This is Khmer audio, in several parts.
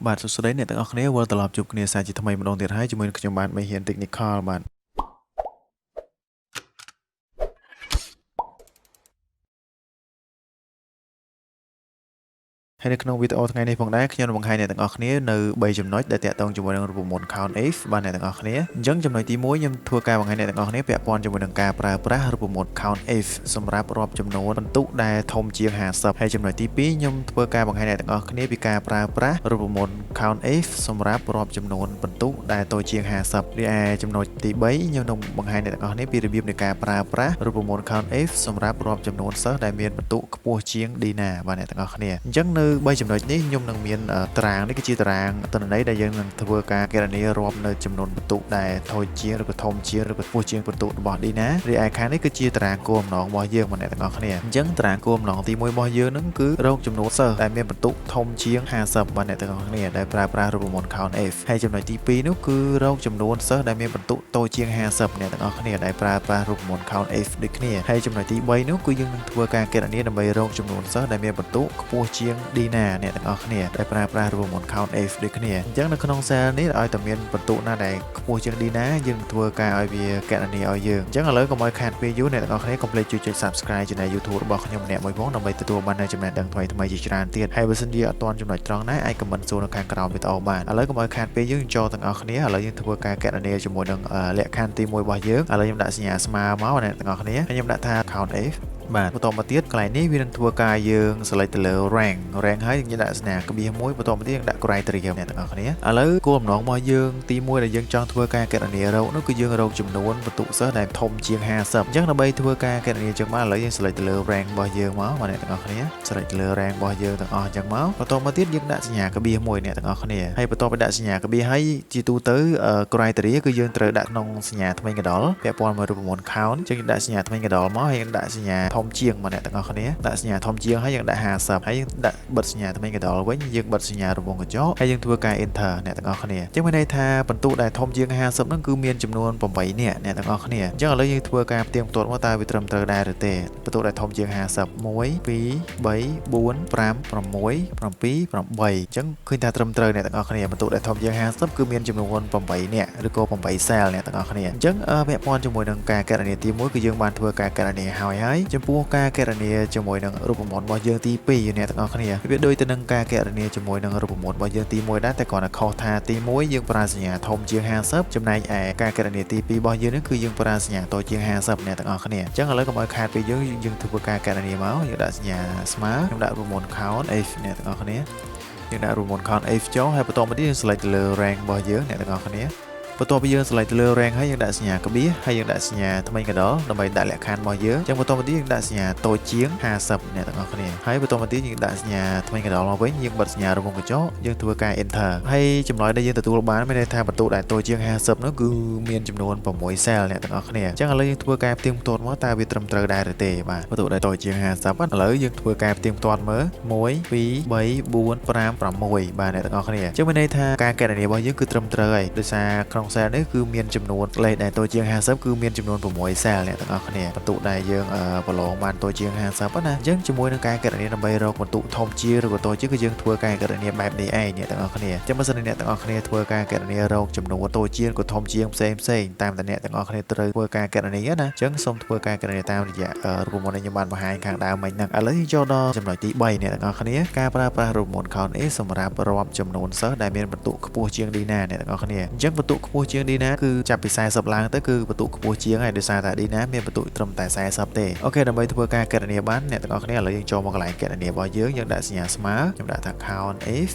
បាទសួស្តីអ្នកទាំងអស់គ្នាវិលត្រឡប់ជួបគ្នាសាជាថ្មីម្ដងទៀតហើយជាមួយនឹងខ្ញុំបាទមេហ៊ាន Technical បាទហើយនៅក្នុងវីដេអូថ្ងៃនេះផងដែរខ្ញុំនឹងបង្ហាញអ្នកទាំងអស់គ្នានៅ3ចំណុចដែលតាក់ទងជាមួយនឹងរូបមន្ត Countif បាទអ្នកទាំងអស់គ្នាអញ្ចឹងចំណុចទី1ខ្ញុំធ្វើការបង្ហាញអ្នកទាំងអស់គ្នាពាក់ព័ន្ធជាមួយនឹងការប្រើប្រាស់រូបមន្ត Countif សម្រាប់រាប់ចំនួនបន្ទុកដែលធំជាង50ហើយចំណុចទី2ខ្ញុំធ្វើការបង្ហាញអ្នកទាំងអស់គ្នាពីការប្រើប្រាស់រូបមន្ត Countif សម្រាប់រាប់ចំនួនបន្ទុកដែលតូចជាង50រីឯចំណុចទី3ខ្ញុំនឹងបង្ហាញអ្នកទាំងអស់គ្នាពីរបៀបនៃការប្រើប្រាស់រូបមន្ត Countif សម្រាប់រាប់ចំនួនសិស្សដែលមានបន្ទុកខ្ពស់ជាង Dina បាទអ្នកទាំងអស់គ្នាអញ្ចឹងនៅ3ចំណុចនេះខ្ញុំនឹងមានតារាងនេះគឺជាតារាងទិន្នន័យដែលយើងនឹងធ្វើការគណនារាប់នៅចំនួនបន្ទុកដែលថយជាងឬក៏ធំជាងឬក៏ខ្ពស់ជាងបន្ទុករបស់ Dina រីឯខាងនេះគឺជាតារាងគោលបំណងរបស់យើងបងប្អូនទាំងអស់គ្នាអញ្ចឹងតារាងគោលបំណងទី1របស់យើងនឹងគឺរកចំនួនសិស្សដែលមានបន្ទុកធំជាង50បងប្អូនទាំងអស់គ្នាដែលប្រើប្រាស់រូបមន្ត Countif ហើយចំណុចទី2នោះគឺរកចំនួនសិស្សដែលមានបន្ទុកតូចជាង50អ្នកទាំងអស់គ្នាដែលប្រើប្រាស់រូបមន្ត Countif ដូចគ្នាហើយចំណុចទី3នោះគឺយើងនឹងធ្វើការគណនាដើម្បីរកចំនួនសិស្សដែលមានបន្ទុកខ្ពស់ជាង Dina អ្នកទាំងអស់គ្នាដែលប្រើប្រាស់រូបមន្ត Countif ដូចគ្នាអញ្ចឹងនៅក្នុង cell នេះឲ្យតែមានបន្ទុកណាដែលខ្ពស់ជាង Dina យើងធ្វើការឲ្យវាគណនាឲ្យយើងអញ្ចឹងឥឡូវកុំឲ្យខាតពេលយូរអ្នកទាំងអស់គ្នាកុំភ្លេចជួយចុច Subscribe trên YouTube របស់ខ្ញុំម្នាក់មួយផងដើម្បីទទួលបាននូវចំណេះដឹងថ្មីៗជាច្រើនទៀតហើយបើសិនជាអត់ទាន់ចំណុចត្រង់ណាអាច comment សួរនៅខាងក្រោមវីដេអូបានឥឡូវកុំឲ្យខាតពេលយើងចូលទាំងអស់គ្នាឥឡូវយើងធ្វើការគណនាជាមួយនឹងលក្ខខណ្ឌទី1របស់យើងឥឡូវខ្ញុំដាក់សញ្ញាស្មើមកអ្នកទាំងអស់គ្នាហើយខ្ញុំដាក់ថា Countif បាទបន្តមកទៀតកន្លែងនេះវានឹងធ្វើការយើង select ទៅលើ rank ហើយយើងដាក់សញ្ញាក្បៀសមួយបន្តមកទៀតយើងដាក់ criteria អ្នកទាំងអស់គ្នាឥឡូវគោលបំណងរបស់យើងទី1ដែលយើងចង់ធ្វើការគណនារកនោះគឺយើងរកចំនួនបន្ទុកសិស្សដែលធំជាង50អញ្ចឹងដើម្បីធ្វើការគណនាចឹងមកឥឡូវយើង select ទៅលើ rank របស់យើងមកបាទអ្នកទាំងអស់គ្នា select ទៅលើ rank របស់យើងទាំងអស់អញ្ចឹងមកបន្តមកទៀតយើងដាក់សញ្ញាក្បៀសមួយអ្នកទាំងអស់គ្នាហើយបន្តពីដាក់សញ្ញាក្បៀសហើយជាទូទៅ criteria គឺយើងត្រូវដាក់ក្នុងសញ្ញាថ្មីកណ្ដុរពាក់ព័ន្ធមួយរូបមន្ត count អញ្ចឹងយើងដាក់សញ្ញាថ្មីកណ្ដុរមកហើយយើងដាក់សញ្ញាធំជាងមកអ្នកទាំងអស់គ្នាដាក់សញ្ញាធំជាងហើយយើងដាក់50ហើយយើងដាក់បិទសញ្ញាថ្មីកណ្ដុរវិញយើងបិទសញ្ញារង្វង់កញ្ចក់ហើយយើងធ្វើការ enter អ្នកទាំងអស់គ្នាអញ្ចឹងមានន័យថាបន្ទុកដែលធំជាង50ហ្នឹងគឺមានចំនួន8នាក់អ្នកទាំងអស់គ្នាអញ្ចឹងឥឡូវយើងធ្វើការផ្ទៀងផ្ទាត់មកតើវាត្រឹមត្រូវដែរឬទេបន្ទុកដែលធំជាង50 1 2 3 4 5 6 7 8អញ្ចឹងឃើញថាត្រឹមត្រូវអ្នកទាំងអស់គ្នាបន្ទុកដែលធំជាង50គឺមានចំនួន8នាក់ឬក៏8 cell អ្នកទាំងអស់គ្នាអញ្ចឹងពាក់ព័ន្ធជាមួយនឹងការគណនាទី1គឺយើងបានធ្វើការគណនាហើយចំពោះការគណនាជាមួយនឹងរូបមន្តរបស់យើងទី2អ្នកទាំងអស់គ្នាវាដូចទៅនឹងការគណនាជាមួយនឹងរូបមន្តរបស់យើងទី1ដែរតែគ្រាន់តែខុសថាទី1យើងប្រើសញ្ញាធំជាង50ចំណែកឯការគណនាទី2របស់យើងនេះគឺយើងប្រើសញ្ញាតូចជាង50អ្នកទាំងអស់គ្នាអញ្ចឹងឥឡូវកុំឲ្យខាតពេលយើងធ្វើការគណនាមកយើងដាក់សញ្ញាស្មើខ្ញុំដាក់រូបមន្ត Countif អ្នកទាំងអស់គ្នាយើងដាក់រូបមន្ត Countif ចូលហើយបន្តមកទៀតយើង select ទៅលើ rank របស់យើងអ្នកទាំងអស់គ្នាបន្ទាប់ពីយើង select ទៅលើ rank ហើយយើងដាក់សញ្ញាក្បៀសហើយយើងដាក់សញ្ញាថ្មីកណ្ដុរដើម្បីដាក់លក្ខខណ្ឌរបស់យើងអញ្ចឹងបន្តមកទៀតយើងដាក់សញ្ញាតូចជាង50អ្នកទាំងអស់គ្នាហើយបន្តមកទៀតយើងដាក់សញ្ញាថ្មីកណ្ដុរមកវិញយើងបិទសញ្ញារង្វង់កញ្ចក់យើងធ្វើការ enter ហើយចម្លើយដែលយើងទទួលបានមានន័យថាបន្ទុកដែលតូចជាង50នោះគឺមានចំនួន6 cell អ្នកទាំងអស់គ្នាអញ្ចឹងឥឡូវយើងធ្វើការផ្ទៀងផ្ទាត់មកតើវាត្រឹមត្រូវដែរឬទេបាទបន្ទុកដែលតូចជាង50ឥឡូវយើងធ្វើការផ្ទៀងផ្ទាត់មើល1 2 3 4 5 6បាទអ្នកទាំងអស់គ្នាអញ្ចឹងមានន័យថាការគណនារបស់យើងគឺត្រឹមត្រូវហើយដោយសារក្នុងcell នេះគឺមានចំនួនលេខដែលតូចជាង50គឺមានចំនួន6 cell អ្នកទាំងអស់គ្នាបន្ទុកដែលយើងប្រឡងបានតូចជាង50ណាអញ្ចឹងជាមួយនឹងការគណនាដើម្បីរកបន្ទុកធំជាងឬក៏តូចជាងគឺយើងធ្វើការគណនាបែបនេះឯងអ្នកទាំងអស់គ្នាអញ្ចឹងបើសិនអ្នកទាំងអស់គ្នាធ្វើការគណនារកចំនួនតូចជាងក៏ធំជាងផ្សេងតាមតែអ្នកទាំងអស់គ្នាត្រូវធ្វើការគណនាណាអញ្ចឹងសូមធ្វើការគណនាតាមរយៈរូបមន្តដែលខ្ញុំបានបង្ហាញខាងដើមមិញហ្នឹងឥឡូវយើងចូលដល់ចំណុចទី3អ្នកទាំងអស់គ្នាការប្រើប្រាស់រូបមន្ត Countif សម្រាប់រាប់ចំនួនសិស្សដែលមានបន្ទុកខ្ពស់ជាង Dina អ្នកទាំងអស់គ្នាអញ្ចឹងបន្ទុកខ្ពស់ជាង Dina គឺចាប់ពី40ឡើងទៅគឺបន្ទុកខ្ពស់ជាងហើយដោយសារតែ Dina មានបន្ទុកត្រឹមតែ40ទេអូខេដើម្បីធ្វើការគណនាបានអ្នកទាំងអស់គ្នាឥឡូវយើងចូលមកកន្លែងគណនារបស់យើងដាក់សញ្ញាស្មើខ្ញុំដាក់ថា Countif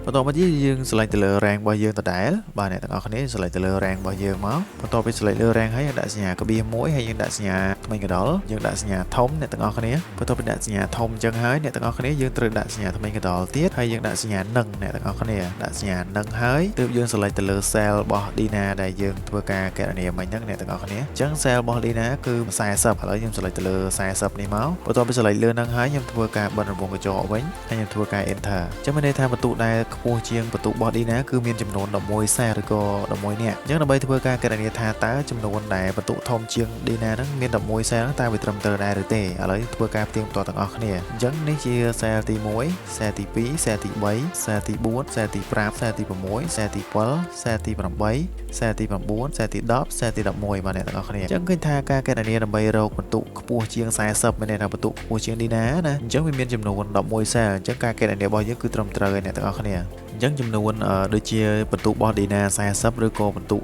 បន្ទាប់មកទៀតយើង select ទៅលើ rank របស់យើងដដែលបាទអ្នកទាំងអស់គ្នា select ទៅលើ rank របស់យើងមកបន្ទាប់ពី select លើ rank ហើយយើងដាក់សញ្ញាក្បៀសមួយហើយយើងដាក់សញ្ញាថ្មីកណ្ដុរយើងដាក់សញ្ញាធំអ្នកទាំងអស់គ្នាបន្ទាប់ពីដាក់សញ្ញាធំអញ្ចឹងហើយអ្នកទាំងអស់គ្នាយើងត្រូវដាក់សញ្ញាថ្មីកណ្ដុរទៀតហើយយើងដាក់សញ្ញានឹងអ្នកទាំងអស់គ្នាដាក់សញ្ញានឹងហើយទើបយើង select ទៅលើ cell របស់ Dina ដែលយើងធ្វើការគណនាមិញហ្នឹងអ្នកទាំងអស់គ្នាអញ្ចឹង cell របស់ Dina គឺ40ឥឡូវខ្ញុំ select ទៅលើ40នេះមកបន្ទាប់ពី select លើនឹងហើយខ្ញុំធ្វើការបិទរង្វង់កញ្ចក់វិញហើយខ្ញុំធ្វើការ enter អញ្ចឹងមានន័យថាបន្ទុកដែល ខ្ពស់ជាងបន្ទុករបស់ D ណាគឺមានចំនួន11 cell ឬក៏11នាក់អញ្ចឹងដើម្បីធ្វើការគណនាថាតើចំនួនដែលបន្ទុកធំជាង D ណាហ្នឹងមាន11 cell តើវាត្រឹមត្រូវដែរឬទេឥឡូវធ្វើការផ្ទៀងផ្ទាត់ទាំងអស់គ្នាអញ្ចឹងនេះជា cell ទី1 cell ទី2 cell ទី3 cell ទី4 cell ទី5 cell ទី6 cell ទី7 cell ទី8 cell ទី9 cell ទី10 cell ទី11បាទអ្នកទាំងអស់គ្នាអញ្ចឹងឃើញថាការគណនាដើម្បីរកបន្ទុកខ្ពស់ជាង40មានន័យថាបន្ទុកខ្ពស់ជាង D ណាណាអញ្ចឹងវាមានចំនួន11 cell អញ្ចឹងការគណនារបស់យើងគឺត្រឹមត្រូវហើយអ្នកទាំងអស់គ្នាអញ្ចឹងចំនួនដូចជាបន្ទុករបស់ D ណា40ឬក៏បន្ទុក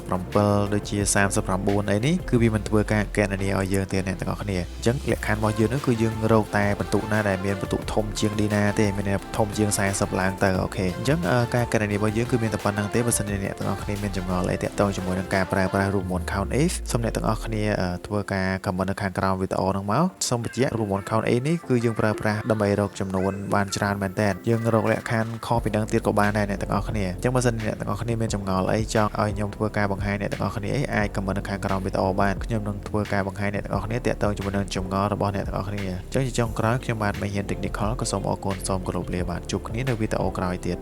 37ដូចជា39អីនេះគឺវាមិនធ្វើការគណនាឲ្យយើងទេអ្នកទាំងអស់គ្នាអញ្ចឹងលក្ខខណ្ឌរបស់យើងនោះគឺយើងរកតែបន្ទុកណាដែលមានបន្ទុកធំជាង D ណាទេមានធំជាង40ឡើងទៅអូខេអញ្ចឹងការគណនារបស់យើងគឺមានតែប៉ុណ្្នឹងទេបើសិនជាអ្នកទាំងអស់គ្នាមានចម្ងល់អីទាក់ទងជាមួយនឹងការប្រើប្រាស់រូបមន្ត COUNTIF សូមអ្នកទាំងអស់គ្នាធ្វើការ comment នៅខាងក្រោមវីដេអូហ្នឹងមកសូមបញ្ជាក់រូបមន្ត COUNTIF នេះគឺយើងប្រើប្រាស់ដើម្បីរកចំនួនបានច្រើនមែនតើយើងរកលក្ខខណ្ឌខុសពីនឹងទៀតក៏បានដែរអ្នកទាំងអស់គ្នាអញ្ចឹងបើសិនអ្នកទាំងអស់គ្នាមានចម្ងល់អីចង់ឲ្យខ្ញុំធ្វើការបង្ហាញអ្នកទាំងអស់គ្នាអីអាច comment នៅខាងក្រោមវីដេអូបានខ្ញុំនឹងធ្វើការបង្ហាញអ្នកទាំងអស់គ្នាទាក់ទងជាមួយនឹងចម្ងល់របស់អ្នកទាំងអស់គ្នាអញ្ចឹងជាចុងក្រោយខ្ញុំបាទMengHean Technical ក៏សូមអរគុណសូមគោរពលាបាទជួបគ្នានៅវីដេអូក្រោយទៀត